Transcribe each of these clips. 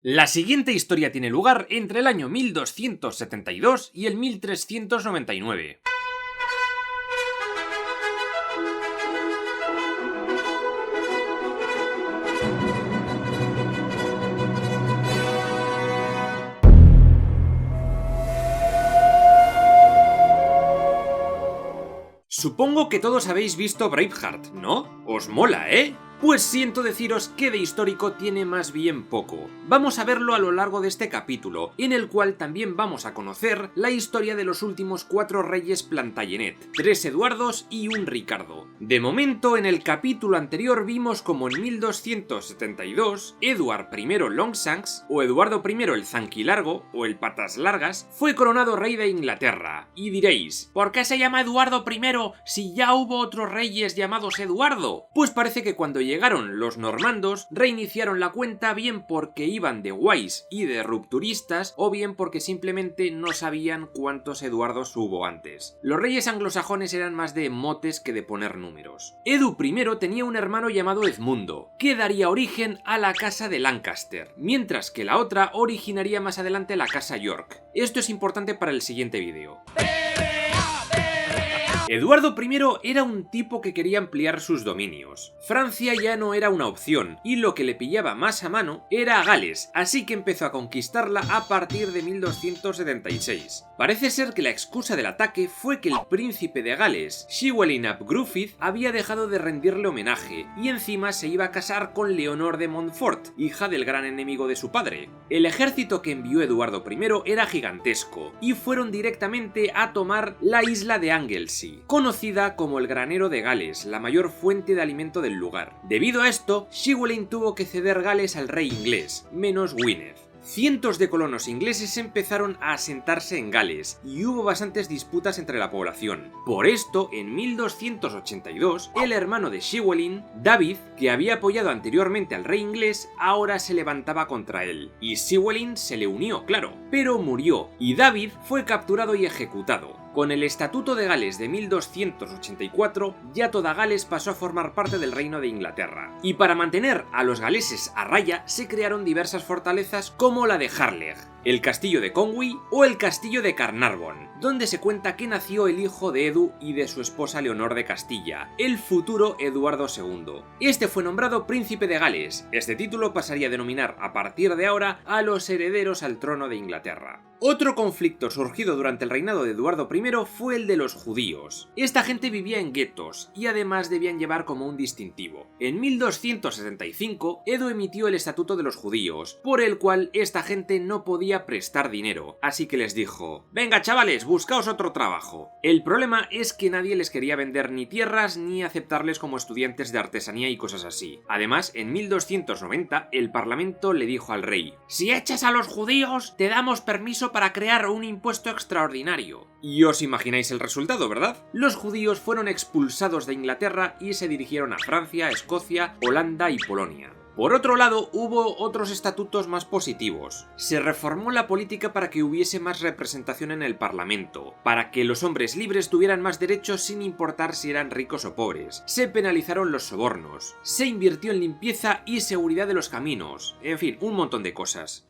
La siguiente historia tiene lugar entre el año 1272 y el 1399. Supongo que todos habéis visto Braveheart, ¿no? Os mola, ¿eh? Pues siento deciros que de histórico tiene más bien poco. Vamos a verlo a lo largo de este capítulo, en el cual también vamos a conocer la historia de los últimos 4 reyes Plantagenet, 3 Eduardos y un Ricardo. De momento, en el capítulo anterior vimos como en 1272, Eduard I Longshanks, o Eduardo I el Zanquilargo, o el Patas Largas, fue coronado rey de Inglaterra. Y diréis, ¿por qué se llama Eduardo I si ya hubo otros reyes llamados Eduardo? Pues parece que cuando llegaron los normandos, reiniciaron la cuenta bien porque iban de guays y de rupturistas, o bien porque simplemente no sabían cuántos Eduardos hubo antes. Los reyes anglosajones eran más de motes que de poner números. Edu I tenía un hermano llamado Edmundo, que daría origen a la casa de Lancaster, mientras que la otra originaría más adelante la casa York. Esto es importante para el siguiente vídeo. Eduardo I era un tipo que quería ampliar sus dominios. Francia ya no era una opción, y lo que le pillaba más a mano era a Gales, así que empezó a conquistarla a partir de 1276. Parece ser que la excusa del ataque fue que el príncipe de Gales, Llywelyn ap Gruffydd, había dejado de rendirle homenaje, y encima se iba a casar con Leonor de Montfort, hija del gran enemigo de su padre. El ejército que envió Eduardo I era gigantesco, y fueron directamente a tomar la isla de Anglesey, conocida como el granero de Gales, la mayor fuente de alimento del lugar. Debido a esto, Llywelyn tuvo que ceder Gales al rey inglés, menos Gwynedd. Cientos de colonos ingleses empezaron a asentarse en Gales y hubo bastantes disputas entre la población. Por esto, en 1282, el hermano de Llywelyn, David, que había apoyado anteriormente al rey inglés, ahora se levantaba contra él. Y Llywelyn se le unió, claro, pero murió, y David fue capturado y ejecutado. Con el Estatuto de Gales de 1284, ya toda Gales pasó a formar parte del Reino de Inglaterra. Y para mantener a los galeses a raya, se crearon diversas fortalezas como la de Harlech, el castillo de Conwy o el castillo de Carnarvon, donde se cuenta que nació el hijo de Edu y de su esposa Leonor de Castilla, el futuro Eduardo II. Este fue nombrado príncipe de Gales. Este título pasaría a denominar a partir de ahora a los herederos al trono de Inglaterra. Otro conflicto surgido durante el reinado de Eduardo I fue el de los judíos. Esta gente vivía en guetos y además debían llevar como un distintivo. En 1275, Edu emitió el Estatuto de los Judíos, por el cual esta gente no podía prestar dinero, así que les dijo: venga chavales, buscaos otro trabajo. El problema es que nadie les quería vender ni tierras ni aceptarles como estudiantes de artesanía y cosas así. Además, en 1290, el parlamento le dijo al rey: si echas a los judíos, te damos permiso para crear un impuesto extraordinario. Y os imagináis el resultado, ¿verdad? Los judíos fueron expulsados de Inglaterra y se dirigieron a Francia, Escocia, Holanda y Polonia. Por otro lado, hubo otros estatutos más positivos. Se reformó la política para que hubiese más representación en el Parlamento, para que los hombres libres tuvieran más derechos sin importar si eran ricos o pobres. Se penalizaron los sobornos, se invirtió en limpieza y seguridad de los caminos, en fin, un montón de cosas.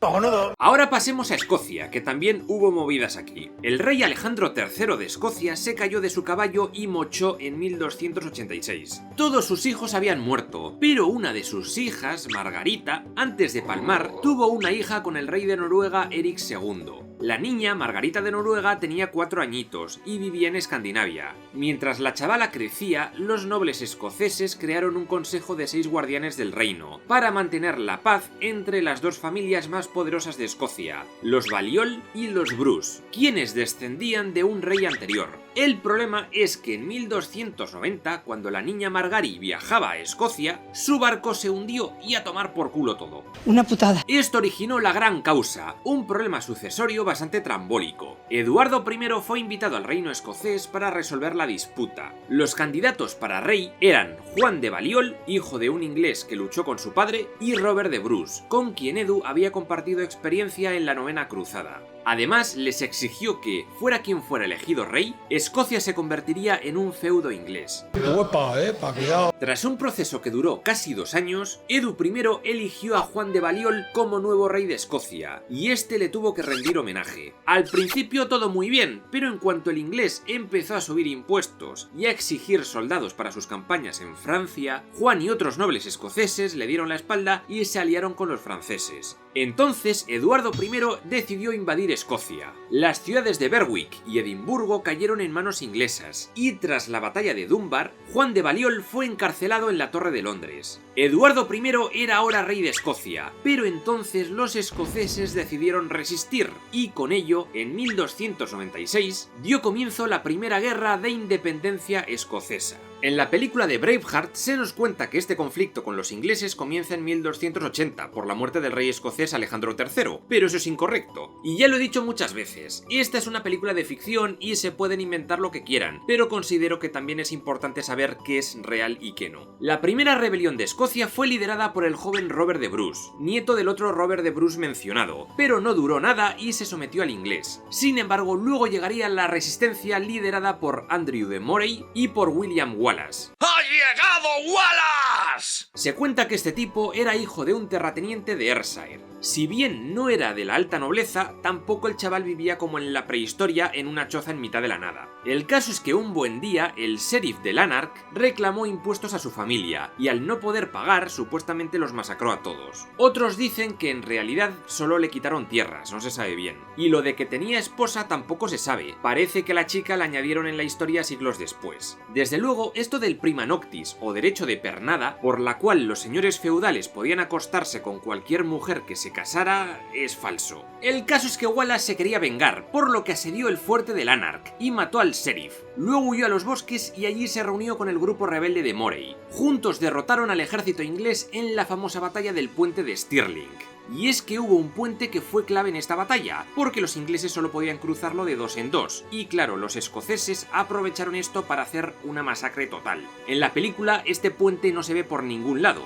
Ahora pasemos a Escocia, que también hubo movidas aquí. El rey Alejandro III de Escocia se cayó de su caballo y mochó en 1286. Todos sus hijos habían muerto, pero una de sus hijas, Margarita, antes de palmar, tuvo una hija con el rey de Noruega Erik II. La niña, Margarita de Noruega, tenía 4 añitos y vivía en Escandinavia. Mientras la chavala crecía, los nobles escoceses crearon un consejo de 6 guardianes del reino, para mantener la paz entre las dos familias más poderosas de Escocia, los Balliol y los Bruce, quienes descendían de un rey anterior. El problema es que en 1290, cuando la niña Margari viajaba a Escocia, su barco se hundió y a tomar por culo todo. Una putada. Esto originó la Gran Causa, un problema sucesorio bastante trambólico. Eduardo I fue invitado al reino escocés para resolver la disputa. Los candidatos para rey eran Juan de Balliol, hijo de un inglés que luchó con su padre, y Robert de Bruce, con quien Edu había compartido experiencia en la Novena Cruzada. Además, les exigió que, fuera quien fuera elegido rey, Escocia se convertiría en un feudo inglés. Cuidado. Tras un proceso que duró casi 2 años, Edu I eligió a Juan de Balliol como nuevo rey de Escocia, y este le tuvo que rendir homenaje. Al principio todo muy bien, pero en cuanto el inglés empezó a subir impuestos y a exigir soldados para sus campañas en Francia, Juan y otros nobles escoceses le dieron la espalda y se aliaron con los franceses. Entonces, Eduardo I decidió invadir Escocia. Las ciudades de Berwick y Edimburgo cayeron en manos inglesas, y tras la batalla de Dunbar, Juan de Balliol fue encarcelado en la Torre de Londres. Eduardo I era ahora rey de Escocia, pero entonces los escoceses decidieron resistir, y con ello, en 1296, dio comienzo la Primera Guerra de Independencia Escocesa. En la película de Braveheart se nos cuenta que este conflicto con los ingleses comienza en 1280 por la muerte del rey escocés Alejandro III, pero eso es incorrecto. Y ya lo he dicho muchas veces, esta es una película de ficción y se pueden inventar lo que quieran, pero considero que también es importante saber qué es real y qué no. La primera rebelión de Escocia fue liderada por el joven Robert de Bruce, nieto del otro Robert de Bruce mencionado, pero no duró nada y se sometió al inglés. Sin embargo, luego llegaría la resistencia liderada por Andrew de Moray y por William Wallace. ¡Ha llegado Wallace! Se cuenta que este tipo era hijo de un terrateniente de Ayrshire. Si bien no era de la alta nobleza, tampoco el chaval vivía como en la prehistoria en una choza en mitad de la nada. El caso es que un buen día, el sheriff de Lanark reclamó impuestos a su familia, y al no poder pagar, supuestamente los masacró a todos. Otros dicen que en realidad solo le quitaron tierras, no se sabe bien. Y lo de que tenía esposa tampoco se sabe, parece que la chica la añadieron en la historia siglos después. Desde luego, esto del prima noctis o derecho de pernada, por la cual los señores feudales podían acostarse con cualquier mujer que se casara, es falso. El caso es que Wallace se quería vengar, por lo que asedió el fuerte de Lanark y mató al sheriff. Luego huyó a los bosques y allí se reunió con el grupo rebelde de Moray. Juntos derrotaron al ejército inglés en la famosa batalla del puente de Stirling. Y es que hubo un puente que fue clave en esta batalla, porque los ingleses solo podían cruzarlo de 2 en 2, y claro, los escoceses aprovecharon esto para hacer una masacre total. En la película este puente no se ve por ningún lado.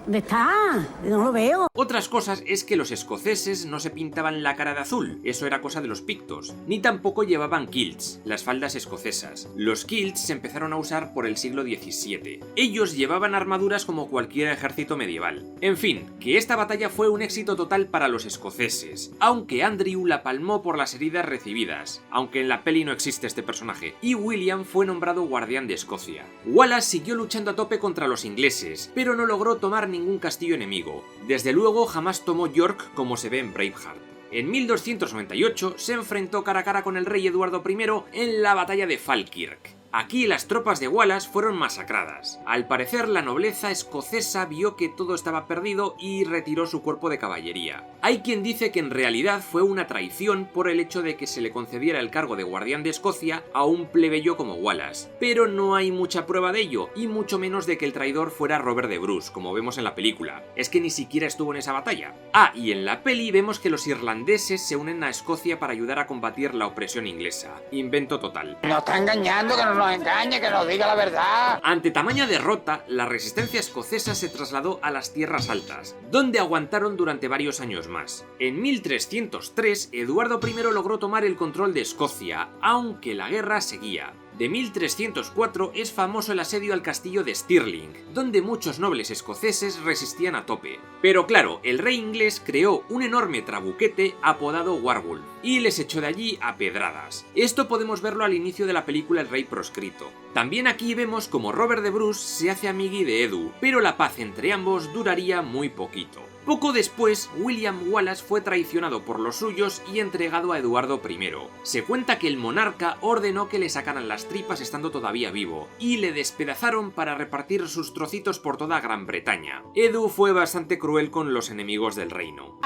¿Dónde está? No lo veo. Otras cosas es que los escoceses no se pintaban la cara de azul, eso era cosa de los pictos, ni tampoco llevaban kilts, las faldas escocesas. Los kilts se empezaron a usar por el siglo XVII. Ellos llevaban armaduras como cualquier ejército medieval. En fin, que esta batalla fue un éxito total para los escoceses, aunque Andrew la palmó por las heridas recibidas, aunque en la peli no existe este personaje, y William fue nombrado guardián de Escocia. Wallace siguió luchando a tope contra los ingleses, pero no logró tomar ningún castillo enemigo. Desde luego jamás tomó York como se ve en Braveheart. En 1298 se enfrentó cara a cara con el rey Eduardo I en la batalla de Falkirk. Aquí las tropas de Wallace fueron masacradas. Al parecer la nobleza escocesa vio que todo estaba perdido y retiró su cuerpo de caballería. Hay quien dice que en realidad fue una traición por el hecho de que se le concediera el cargo de guardián de Escocia a un plebeyo como Wallace, pero no hay mucha prueba de ello, y mucho menos de que el traidor fuera Robert de Bruce, como vemos en la película. Es que ni siquiera estuvo en esa batalla. Ah, y en la peli vemos que los irlandeses se unen a Escocia para ayudar a combatir la opresión inglesa. Invento total. Nos está engañando, que nos engañe, que nos diga la verdad. Ante tamaña derrota, la resistencia escocesa se trasladó a las tierras altas, donde aguantaron durante varios años más. En 1303, Eduardo I logró tomar el control de Escocia, aunque la guerra seguía. De 1304 es famoso el asedio al castillo de Stirling, donde muchos nobles escoceses resistían a tope. Pero claro, el rey inglés creó un enorme trabuquete apodado Warwolf, y les echó de allí a pedradas. Esto podemos verlo al inicio de la película El Rey Proscrito. También aquí vemos como Robert de Bruce se hace amigui de Edu, pero la paz entre ambos duraría muy poquito. Poco después, William Wallace fue traicionado por los suyos y entregado a Eduardo I. Se cuenta que el monarca ordenó que le sacaran las tripas estando todavía vivo, y le despedazaron para repartir sus trocitos por toda Gran Bretaña. Edu fue bastante cruel con los enemigos del reino.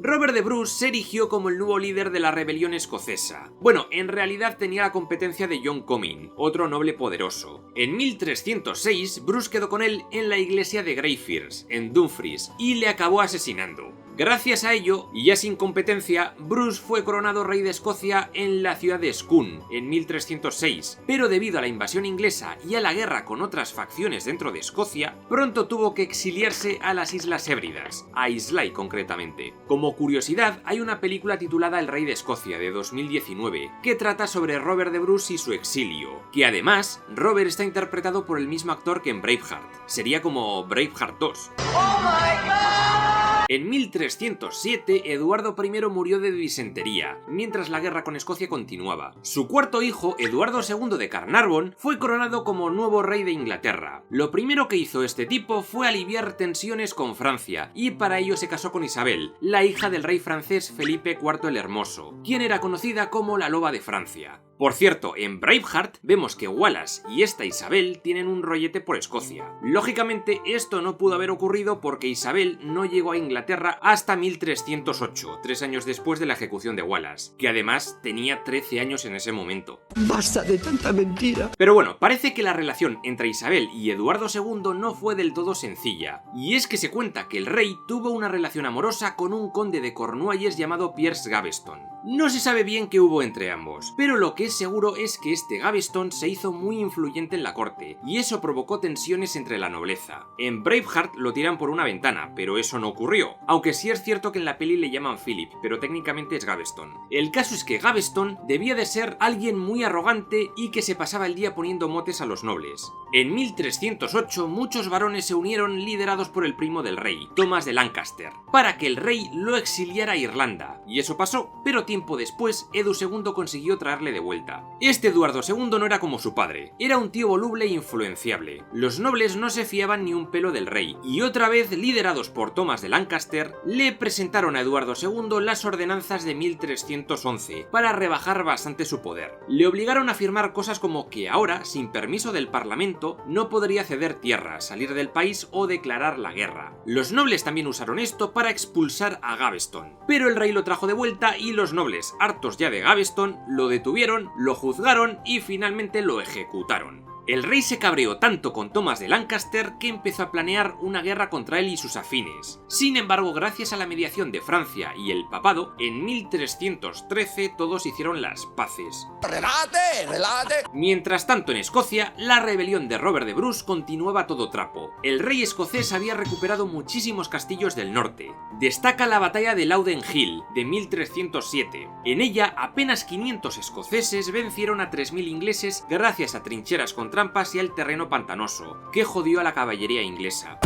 Robert de Bruce se erigió como el nuevo líder de la rebelión escocesa. Bueno, en realidad tenía la competencia de John Comyn, otro noble poderoso. En 1306, Bruce quedó con él en la iglesia de Greyfriars, en Dumfries, y le acabó asesinando. Gracias a ello, y ya sin competencia, Bruce fue coronado rey de Escocia en la ciudad de Scone en 1306, pero debido a la invasión inglesa y a la guerra con otras facciones dentro de Escocia, pronto tuvo que exiliarse a las Islas Hébridas, a Islay concretamente. Como curiosidad, hay una película titulada El Rey de Escocia de 2019, que trata sobre Robert de Bruce y su exilio, que además, Robert está interpretado por el mismo actor que en Braveheart, sería como Braveheart 2. ¡Oh my God! En 1307, Eduardo I murió de disentería, mientras la guerra con Escocia continuaba. Su cuarto hijo, Eduardo II de Carnarvon, fue coronado como nuevo rey de Inglaterra. Lo primero que hizo este tipo fue aliviar tensiones con Francia, y para ello se casó con Isabel, la hija del rey francés Felipe IV el Hermoso, quien era conocida como la Loba de Francia. Por cierto, en Braveheart vemos que Wallace y esta Isabel tienen un rollete por Escocia. Lógicamente, esto no pudo haber ocurrido porque Isabel no llegó a Inglaterra hasta 1308, 3 años después de la ejecución de Wallace, que además tenía 13 años en ese momento. ¡Basta de tanta mentira! Pero bueno, parece que la relación entre Isabel y Eduardo II no fue del todo sencilla, y es que se cuenta que el rey tuvo una relación amorosa con un conde de Cornualles llamado Piers Gaveston. No se sabe bien qué hubo entre ambos, pero lo que es seguro es que este Gaveston se hizo muy influyente en la corte, y eso provocó tensiones entre la nobleza. En Braveheart lo tiran por una ventana, pero eso no ocurrió, aunque sí es cierto que en la peli le llaman Philip, pero técnicamente es Gaveston. El caso es que Gaveston debía de ser alguien muy arrogante y que se pasaba el día poniendo motes a los nobles. En 1308 muchos varones se unieron liderados por el primo del rey, Tomás de Lancaster, para que el rey lo exiliara a Irlanda, y eso pasó, pero tiempo después Edu II consiguió traerle de vuelta. Este Eduardo II no era como su padre, era un tío voluble e influenciable. Los nobles no se fiaban ni un pelo del rey, y otra vez, liderados por Tomás de Lancaster, le presentaron a Eduardo II las ordenanzas de 1311 para rebajar bastante su poder. Le obligaron a firmar cosas como que ahora, sin permiso del parlamento, no podría ceder tierras, salir del país o declarar la guerra. Los nobles también usaron esto para expulsar a Gaveston, pero el rey lo trajo de vuelta y los nobles, hartos ya de Gaveston, lo detuvieron, lo juzgaron y finalmente lo ejecutaron. El rey se cabreó tanto con Tomás de Lancaster que empezó a planear una guerra contra él y sus afines. Sin embargo, gracias a la mediación de Francia y el papado, en 1313 todos hicieron las paces. ¡Relájate! ¡Relájate! Mientras tanto, en Escocia, la rebelión de Robert de Bruce continuaba a todo trapo. El rey escocés había recuperado muchísimos castillos del norte. Destaca la batalla de Loudon Hill, de 1307. En ella, apenas 500 escoceses vencieron a 3000 ingleses gracias a trincheras con trampas y al terreno pantanoso, que jodió a la caballería inglesa.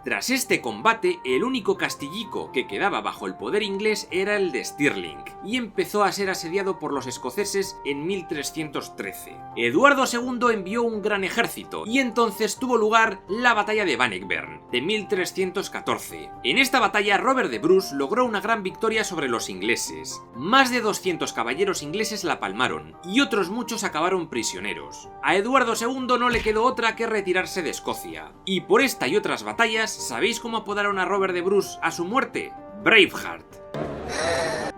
Tras este combate, el único castillico que quedaba bajo el poder inglés era el de Stirling, y empezó a ser asediado por los escoceses en 1313. Eduardo II envió un gran ejército, y entonces tuvo lugar la batalla de Bannockburn, de 1314. En esta batalla, Robert de Bruce logró una gran victoria sobre los ingleses. Más de 200 caballeros ingleses la palmaron, y otros muchos acabaron prisioneros. A Eduardo II no le quedó otra que retirarse de Escocia, y por esta y otras batallas, ¿sabéis cómo apodaron a Robert de Bruce a su muerte? Braveheart.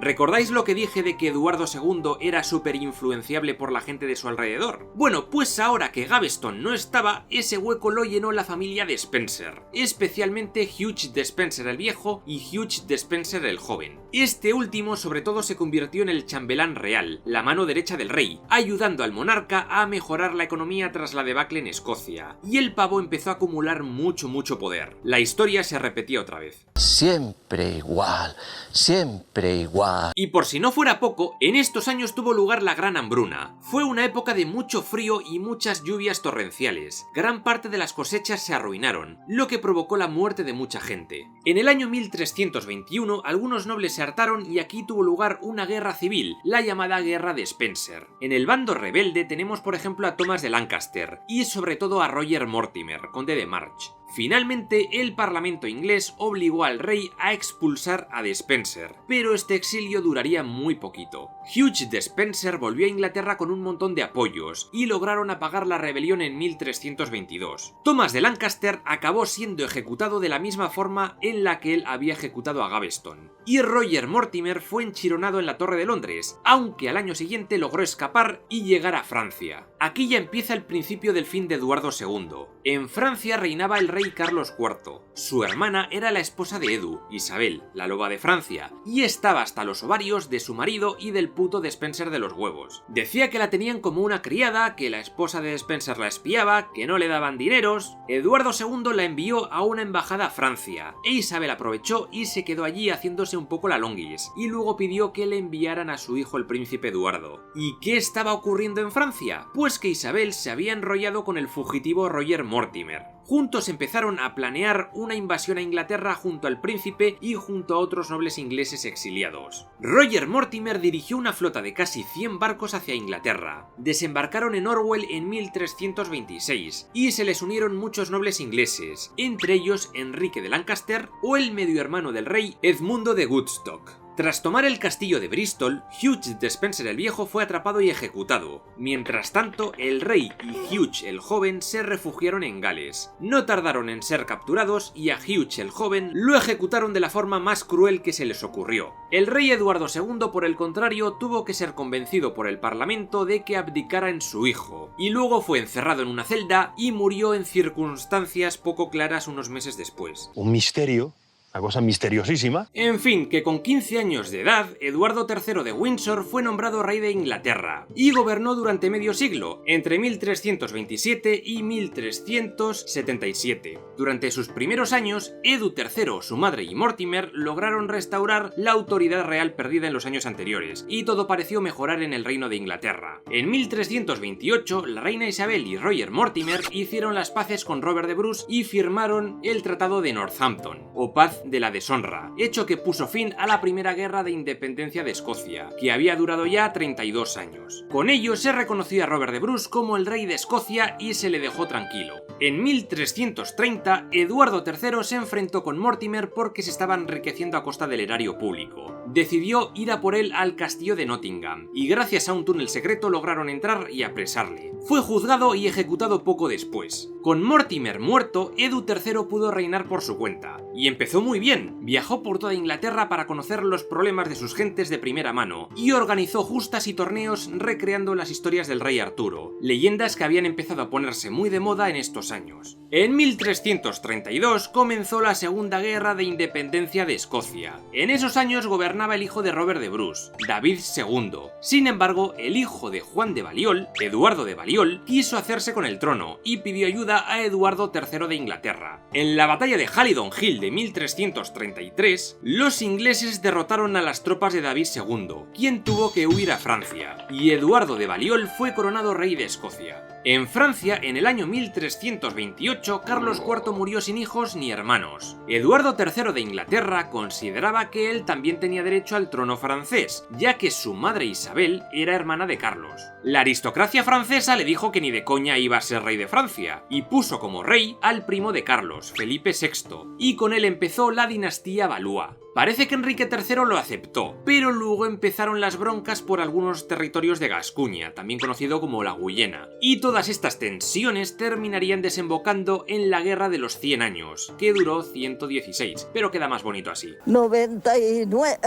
¿Recordáis lo que dije de que Eduardo II era súper influenciable por la gente de su alrededor? Bueno, pues ahora que Gaveston no estaba, ese hueco lo llenó la familia de Spencer, especialmente Hugh Despenser el viejo y Hugh Despenser el joven. Este último sobre todo se convirtió en el chambelán real, la mano derecha del rey, ayudando al monarca a mejorar la economía tras la debacle en Escocia, y el pavo empezó a acumular mucho poder. La historia se repetía otra vez. Siempre igual, siempre igual. Y por si no fuera poco, en estos años tuvo lugar la Gran Hambruna. Fue una época de mucho frío y muchas lluvias torrenciales. Gran parte de las cosechas se arruinaron, lo que provocó la muerte de mucha gente. En el año 1321, algunos nobles se hartaron y aquí tuvo lugar una guerra civil, la llamada Guerra de Spencer. En el bando rebelde tenemos por ejemplo a Tomás de Lancaster y sobre todo a Roger Mortimer, conde de March. Finalmente, el parlamento inglés obligó al rey a expulsar a Despenser, pero este exilio duraría muy poquito. Hugh Despenser volvió a Inglaterra con un montón de apoyos y lograron apagar la rebelión en 1322. Thomas de Lancaster acabó siendo ejecutado de la misma forma en la que él había ejecutado a Gaveston, y Roger Mortimer fue enchironado en la Torre de Londres, aunque al año siguiente logró escapar y llegar a Francia. Aquí ya empieza el principio del fin de Eduardo II. En Francia reinaba el rey Carlos IV. Su hermana era la esposa de Edu, Isabel, la loba de Francia, y estaba hasta los ovarios de su marido y del puto Despenser de los huevos. Decía que la tenían como una criada, que la esposa de Despenser la espiaba, que no le daban dineros. Eduardo II la envió a una embajada a Francia, e Isabel aprovechó y se quedó allí haciéndose un poco la longuis, y luego pidió que le enviaran a su hijo el príncipe Eduardo. ¿Y qué estaba ocurriendo en Francia? Pues que Isabel se había enrollado con el fugitivo Roger Mortimer. Juntos empezaron a planear una invasión a Inglaterra junto al príncipe y junto a otros nobles ingleses exiliados. Roger Mortimer dirigió una flota de casi 100 barcos hacia Inglaterra. Desembarcaron en Orwell en 1326 y se les unieron muchos nobles ingleses, entre ellos Enrique de Lancaster o el medio hermano del rey Edmundo de Woodstock. Tras tomar el castillo de Bristol, Hugh Despenser el Viejo fue atrapado y ejecutado. Mientras tanto, el rey y Hugh el Joven se refugiaron en Gales. No tardaron en ser capturados y a Hugh el Joven lo ejecutaron de la forma más cruel que se les ocurrió. El rey Eduardo II, por el contrario, tuvo que ser convencido por el parlamento de que abdicara en su hijo, y luego fue encerrado en una celda y murió en circunstancias poco claras unos meses después. Un misterio. Una cosa misteriosísima. En fin, que con 15 años de edad, Eduardo III de Windsor fue nombrado rey de Inglaterra y gobernó durante medio siglo, entre 1327 y 1377. Durante sus primeros años, Edu III, su madre y Mortimer lograron restaurar la autoridad real perdida en los años anteriores, y todo pareció mejorar en el reino de Inglaterra. En 1328, la reina Isabel y Roger Mortimer hicieron las paces con Robert de Bruce y firmaron el Tratado de Northampton, o Paz de la Deshonra, hecho que puso fin a la primera guerra de independencia de Escocia, que había durado ya 32 años. Con ello se reconoció a Robert de Bruce como el rey de Escocia y se le dejó tranquilo. En 1330, Eduardo III se enfrentó con Mortimer porque se estaba enriqueciendo a costa del erario público. Decidió ir a por él al castillo de Nottingham, y gracias a un túnel secreto lograron entrar y apresarle. Fue juzgado y ejecutado poco después. Con Mortimer muerto, Edu III pudo reinar por su cuenta, y empezó muy bien. Viajó por toda Inglaterra para conocer los problemas de sus gentes de primera mano, y organizó justas y torneos recreando las historias del rey Arturo, leyendas que habían empezado a ponerse muy de moda en estos años. En 1332 comenzó la Segunda Guerra de Independencia de Escocia. En esos años gobernaba el hijo de Robert de Bruce, David II. Sin embargo, el hijo de Juan de Balliol, Eduardo de Balliol, quiso hacerse con el trono y pidió ayuda a Eduardo III de Inglaterra. En la batalla de Halidon Hill de 1333, los ingleses derrotaron a las tropas de David II, quien tuvo que huir a Francia, y Eduardo de Balliol fue coronado rey de Escocia. En Francia, en el año 1328, Carlos IV murió sin hijos ni hermanos. Eduardo III de Inglaterra consideraba que él también tenía derecho al trono francés, ya que su madre Isabel era hermana de Carlos. La aristocracia francesa le dijo que ni de coña iba a ser rey de Francia, y puso como rey al primo de Carlos, Felipe VI, y con él empezó la dinastía Valois. Parece que Enrique III lo aceptó, pero luego empezaron las broncas por algunos territorios de Gascuña, también conocido como la Guyena, y todas estas tensiones terminarían desembocando en la Guerra de los 100 años, que duró 116, pero queda más bonito así. 99,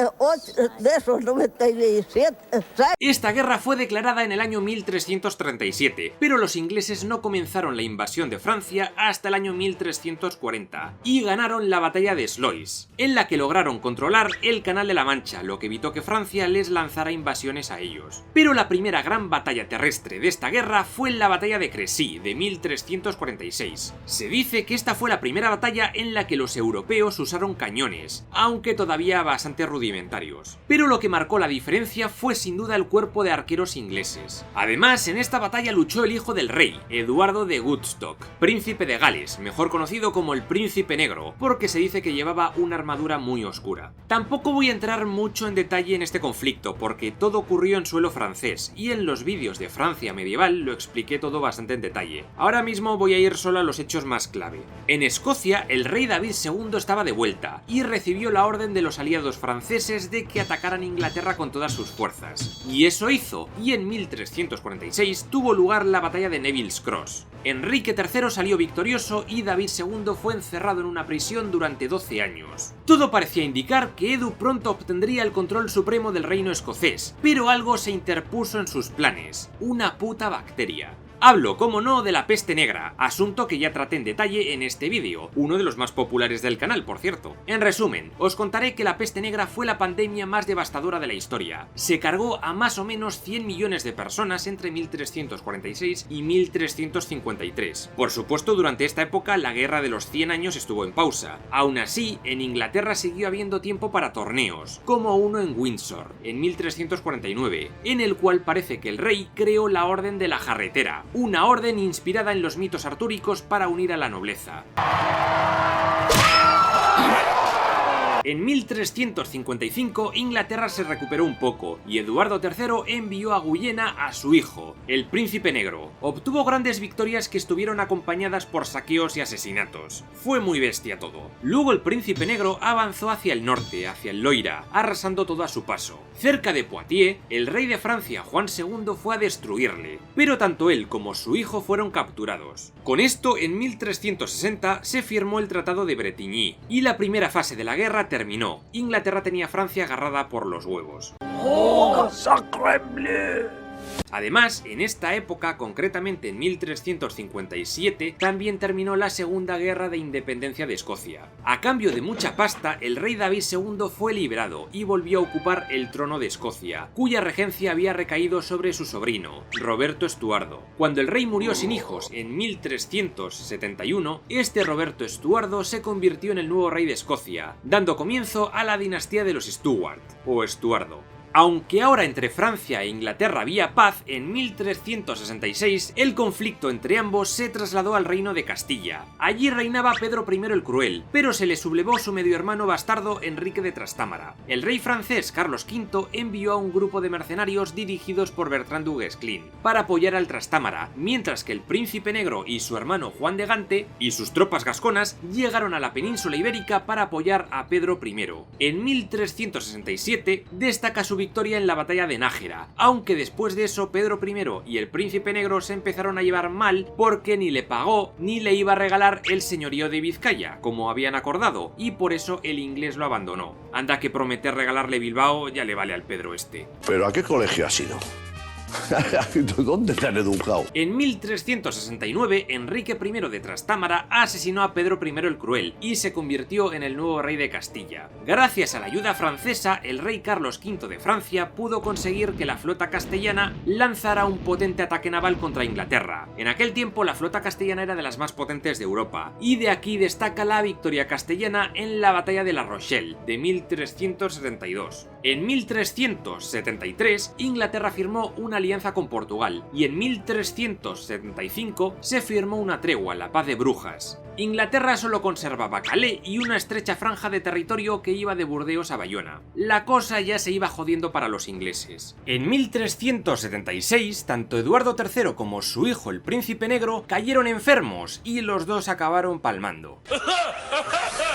de esos 97. Esta guerra fue declarada en el año 1337, pero los ingleses no comenzaron la invasión de Francia hasta el año 1340, y ganaron la batalla de Sluys, en la que lograron controlar el Canal de la Mancha, lo que evitó que Francia les lanzara invasiones a ellos. Pero la primera gran batalla terrestre de esta guerra fue la batalla de Crécy, de 1346. Se dice que esta fue la primera batalla en la que los europeos usaron cañones, aunque todavía bastante rudimentarios. Pero lo que marcó la diferencia fue sin duda el cuerpo de arqueros ingleses. Además, en esta batalla luchó el hijo del rey, Eduardo de Woodstock, príncipe de Gales, mejor conocido como el Príncipe Negro, porque se dice que llevaba una armadura muy oscura. oscura. Tampoco voy a entrar mucho en detalle en este conflicto, porque todo ocurrió en suelo francés, y en los vídeos de Francia medieval lo expliqué todo bastante en detalle. Ahora mismo voy a ir solo a los hechos más clave. En Escocia, el rey David II estaba de vuelta, y recibió la orden de los aliados franceses de que atacaran Inglaterra con todas sus fuerzas. Y eso hizo, y en 1346 tuvo lugar la batalla de Neville's Cross. Enrique III salió victorioso y David II fue encerrado en una prisión durante 12 años. Todo parecía indicar que Edu pronto obtendría el control supremo del reino escocés, pero algo se interpuso en sus planes: una puta bacteria. Hablo, como no, de la peste negra, asunto que ya traté en detalle en este vídeo, uno de los más populares del canal, por cierto. En resumen, os contaré que la peste negra fue la pandemia más devastadora de la historia. Se cargó a más o menos 100 millones de personas entre 1346 y 1353. Por supuesto, durante esta época la Guerra de los 100 años estuvo en pausa. Aún así, en Inglaterra siguió habiendo tiempo para torneos, como uno en Windsor, en 1349, en el cual parece que el rey creó la Orden de la Jarretera, una orden inspirada en los mitos artúricos para unir a la nobleza. En 1355 Inglaterra se recuperó un poco y Eduardo III envió a Guyena a su hijo, el Príncipe Negro. Obtuvo grandes victorias que estuvieron acompañadas por saqueos y asesinatos. Fue muy bestia todo. Luego el Príncipe Negro avanzó hacia el norte, hacia el Loira, arrasando todo a su paso. Cerca de Poitiers, el rey de Francia, Juan II, fue a destruirle, pero tanto él como su hijo fueron capturados. Con esto, en 1360 se firmó el Tratado de Bretigny y la primera fase de la guerra terminó. Inglaterra tenía a Francia agarrada por los huevos. ¡Oh, sacre bleu! Además, en esta época, concretamente en 1357, también terminó la Segunda Guerra de Independencia de Escocia. A cambio de mucha pasta, el rey David II fue liberado y volvió a ocupar el trono de Escocia, cuya regencia había recaído sobre su sobrino, Roberto Estuardo. Cuando el rey murió sin hijos en 1371, este Roberto Estuardo se convirtió en el nuevo rey de Escocia, dando comienzo a la dinastía de los Stuart, o Estuardo. Aunque ahora entre Francia e Inglaterra había paz, en 1366 el conflicto entre ambos se trasladó al reino de Castilla. Allí reinaba Pedro I el Cruel, pero se le sublevó su medio hermano bastardo Enrique de Trastámara. El rey francés Carlos V envió a un grupo de mercenarios dirigidos por Bertrand du Guesclin para apoyar al Trastámara, mientras que el Príncipe Negro y su hermano Juan de Gante y sus tropas gasconas llegaron a la península ibérica para apoyar a Pedro I. En 1367 destaca su victoria en la batalla de Nájera, aunque después de eso Pedro I y el Príncipe Negro se empezaron a llevar mal porque ni le pagó ni le iba a regalar el señorío de Vizcaya, como habían acordado, y por eso el inglés lo abandonó. Anda que prometer regalarle Bilbao ya le vale al Pedro este. ¿Pero a qué colegio has ido? ¿Dónde te han educado? En 1369, Enrique I de Trastámara asesinó a Pedro I el Cruel y se convirtió en el nuevo rey de Castilla. Gracias a la ayuda francesa, el rey Carlos V de Francia pudo conseguir que la flota castellana lanzara un potente ataque naval contra Inglaterra. En aquel tiempo la flota castellana era de las más potentes de Europa, y de aquí destaca la victoria castellana en la batalla de La Rochelle, de 1372. En 1373, Inglaterra firmó una alianza con Portugal, y en 1375 se firmó una tregua, la Paz de Brujas. Inglaterra solo conservaba Calais y una estrecha franja de territorio que iba de Burdeos a Bayona. La cosa ya se iba jodiendo para los ingleses. En 1376, tanto Eduardo III como su hijo el Príncipe Negro cayeron enfermos y los dos acabaron palmando.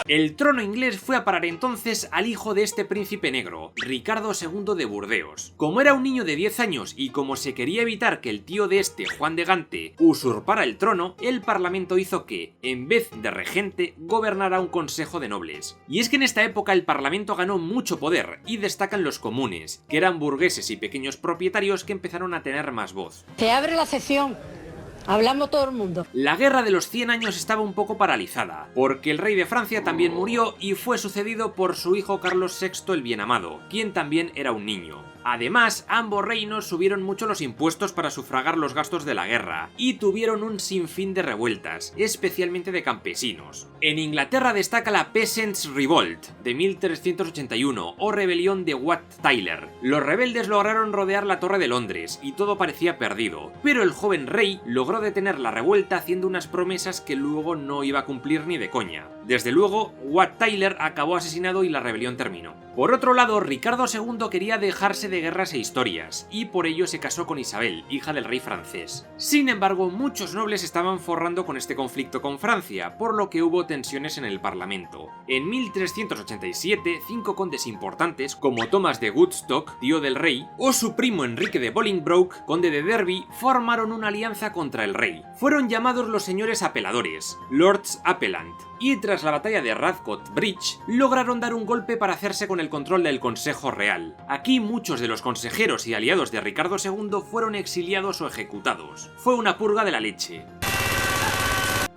El trono inglés fue a parar entonces al hijo de este Príncipe Negro, Ricardo II de Burdeos. Como era un niño de 10 años y como se quería evitar que el tío de este, Juan de Gante, usurpara el trono, el parlamento hizo que, en vez de regente, gobernara un consejo de nobles. Y es que en esta época el parlamento ganó mucho poder, y destacan los comunes, que eran burgueses y pequeños propietarios que empezaron a tener más voz. Se abre la sesión. Hablamos todo el mundo. La guerra de los 100 años estaba un poco paralizada, porque el rey de Francia también murió y fue sucedido por su hijo Carlos VI el Bienamado, quien también era un niño. Además, ambos reinos subieron mucho los impuestos para sufragar los gastos de la guerra, y tuvieron un sinfín de revueltas, especialmente de campesinos. En Inglaterra destaca la Peasants' Revolt, de 1381, o rebelión de Wat Tyler. Los rebeldes lograron rodear la Torre de Londres, y todo parecía perdido, pero el joven rey logró detener la revuelta haciendo unas promesas que luego no iba a cumplir ni de coña. Desde luego, Wat Tyler acabó asesinado y la rebelión terminó. Por otro lado, Ricardo II quería dejarse de guerras e historias, y por ello se casó con Isabel, hija del rey francés. Sin embargo, muchos nobles estaban forrando con este conflicto con Francia, por lo que hubo tensiones en el parlamento. En 1387, 5 condes importantes, como Thomas de Woodstock, tío del rey, o su primo Enrique de Bolingbroke, conde de Derby, formaron una alianza contra el rey. Fueron llamados los señores apeladores, Lords Appellant, y tras la batalla de Radcot Bridge, lograron dar un golpe para hacerse con el control del Consejo Real. Aquí muchos de los consejeros y aliados de Ricardo II fueron exiliados o ejecutados. Fue una purga de la leche.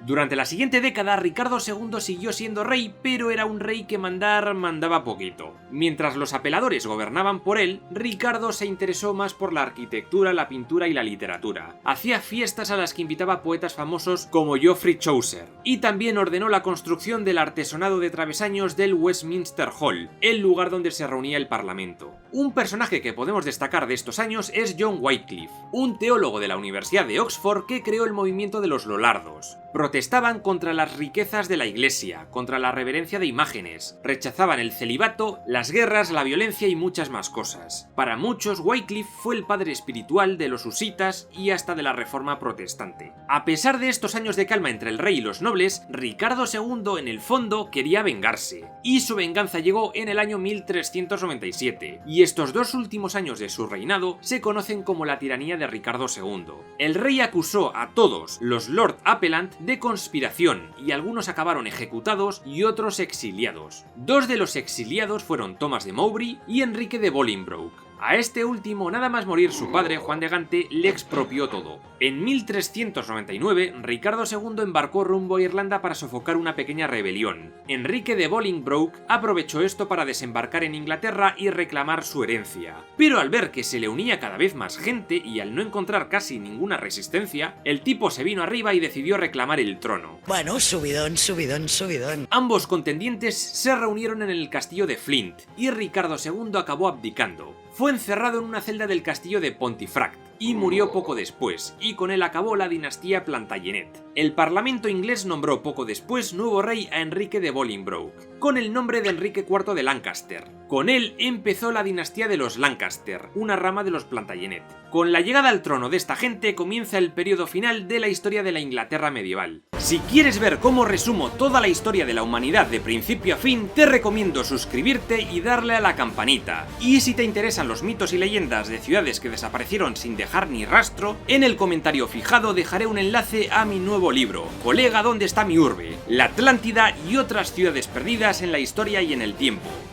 Durante la siguiente década, Ricardo II siguió siendo rey, pero era un rey que mandaba poquito. Mientras los apeladores gobernaban por él, Ricardo se interesó más por la arquitectura, la pintura y la literatura. Hacía fiestas a las que invitaba poetas famosos como Geoffrey Chaucer, y también ordenó la construcción del artesonado de travesaños del Westminster Hall, el lugar donde se reunía el Parlamento. Un personaje que podemos destacar de estos años es John Wycliffe, un teólogo de la Universidad de Oxford que creó el movimiento de los Lollardos. Protestaban contra las riquezas de la iglesia, contra la reverencia de imágenes, rechazaban el celibato, las guerras, la violencia y muchas más cosas. Para muchos, Wycliffe fue el padre espiritual de los husitas y hasta de la reforma protestante. A pesar de estos años de calma entre el rey y los nobles, Ricardo II en el fondo quería vengarse, y su venganza llegó en el año 1397, y estos 2 últimos años de su reinado se conocen como la tiranía de Ricardo II. El rey acusó a todos los Lord Appellant de conspiración, y algunos acabaron ejecutados y otros exiliados. 2 de los exiliados fueron Thomas de Mowbray y Enrique de Bolingbroke. A este último, nada más morir su padre, Juan de Gante, le expropió todo. En 1399, Ricardo II embarcó rumbo a Irlanda para sofocar una pequeña rebelión. Enrique de Bolingbroke aprovechó esto para desembarcar en Inglaterra y reclamar su herencia. Pero al ver que se le unía cada vez más gente y al no encontrar casi ninguna resistencia, el tipo se vino arriba y decidió reclamar el trono. Bueno, subidón, subidón, subidón. Ambos contendientes se reunieron en el castillo de Flint y Ricardo II acabó abdicando. Fue encerrado en una celda del castillo de Pontefract y murió poco después, y con él acabó la dinastía Plantagenet. El parlamento inglés nombró poco después nuevo rey a Enrique de Bolingbroke, con el nombre de Enrique IV de Lancaster. Con él empezó la dinastía de los Lancaster, una rama de los Plantagenet. Con la llegada al trono de esta gente comienza el periodo final de la historia de la Inglaterra medieval. Si quieres ver cómo resumo toda la historia de la humanidad de principio a fin, te recomiendo suscribirte y darle a la campanita. Y si te interesan los mitos y leyendas de ciudades que desaparecieron sin dejar ni rastro, en el comentario fijado dejaré un enlace a mi nuevo libro, Colega, ¿dónde está mi urbe? La Atlántida y otras ciudades perdidas en la historia y en el tiempo.